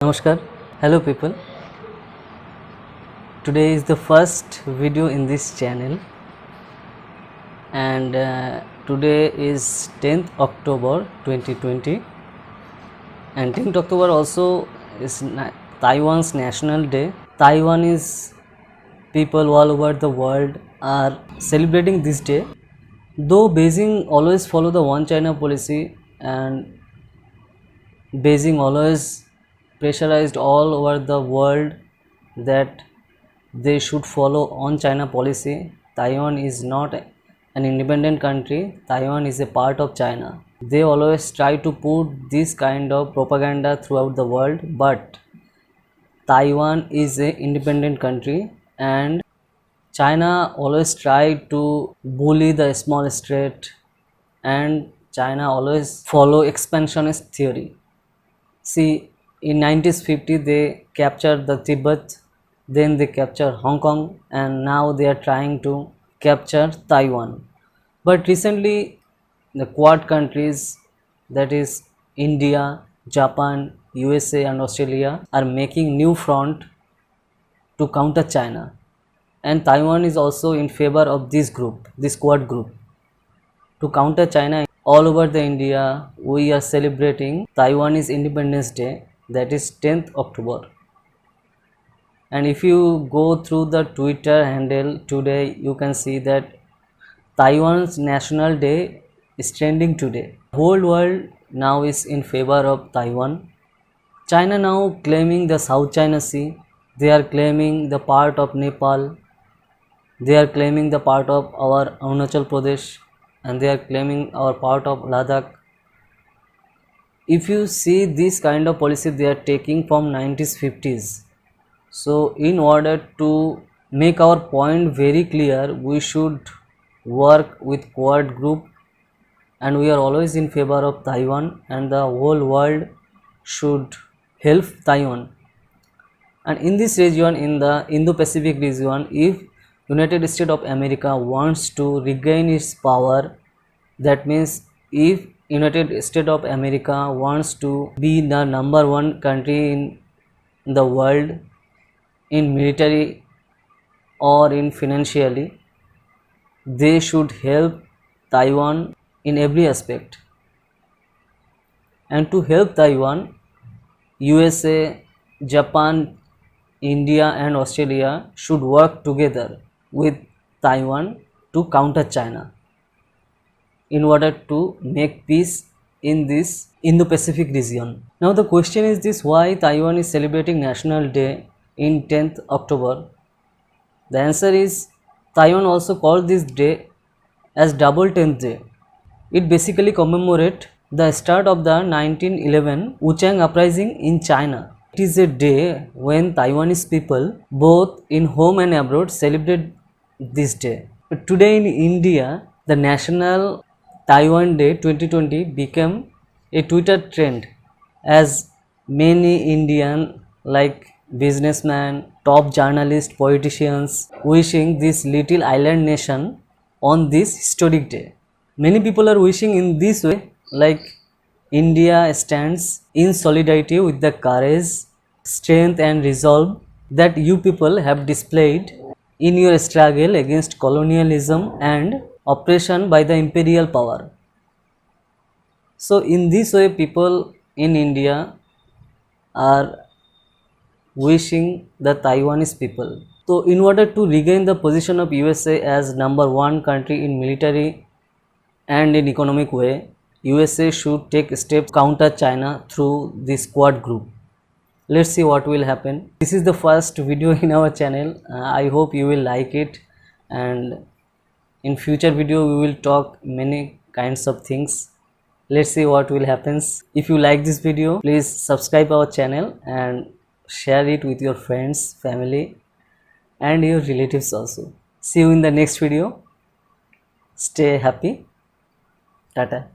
Namaskar, hello people. Today is the first video in this channel, and today is 10th October 2020, and 10th October also is Taiwan's National Day. Taiwan is people all over the world are celebrating this day. Though Beijing always follow the one China policy, and Beijing always pressurized all over the world that they should follow on China policy. Taiwan is not an independent country. Taiwan is a part of China. They always try to put this kind of propaganda throughout the world, but Taiwan is an independent country, and China always try to bully the small state, and China always follow expansionist theory. See, in 1950 they captured the Tibet, then they captured Hong Kong, and now they are trying to capture Taiwan. But recently the Quad countries, that is India, Japan, USA and Australia, are making new front to counter China, and Taiwan is also in favor of this group, this Quad group, to counter China. All over the India, we are celebrating Taiwanese Independence Day, that is 10th October. And if you go through the Twitter handle today, you can see that Taiwan's National Day is trending today. Whole world now is in favor of Taiwan. China now claiming the South China Sea. They are claiming the part of Nepal. They are claiming the part of our Arunachal Pradesh, and they are claiming our part of Ladakh. If you see this kind of policy they are taking from 90s 50s, so in order to make our point very clear, we should work with Quad group, and we are always in favor of Taiwan, and the whole world should help Taiwan. And in this region, in the Indo-Pacific region, if United States of America wants to regain its power, that means if United States of America wants to be the number one country in the world in military or in financially, they should help Taiwan in every aspect. And to help Taiwan, USA, Japan, India and Australia should work together with Taiwan to counter China in order to make peace in this Indo-Pacific region. Now the question is this: why Taiwan is celebrating National Day in 10th October? The answer is Taiwan also called this day as Double 10th Day. It basically commemorates the start of the 1911 Wuchang uprising in China. It is a day when Taiwanese people, both in home and abroad, celebrate this day. But today in India, the National Taiwan Day 2020 became a Twitter trend, as many Indian like businessmen, top journalists, politicians wishing this little island nation on this historic day. Many people are wishing in this way, like India stands in solidarity with the courage, strength and resolve that you people have displayed in your struggle against colonialism and oppression by the imperial power. So in this way, people in India are wishing the Taiwanese people. So in order to regain the position of USA as number one country in military and in economic way, USA should take steps counter China through this Quad group. Let's see what will happen. This is the first video in our channel. I hope you will like it, and in future video we will talk many kinds of things. Let's see what will happen. If you like this video, please subscribe our channel and share it with your friends, family and your relatives also. See you in the next video. Stay happy. Tata.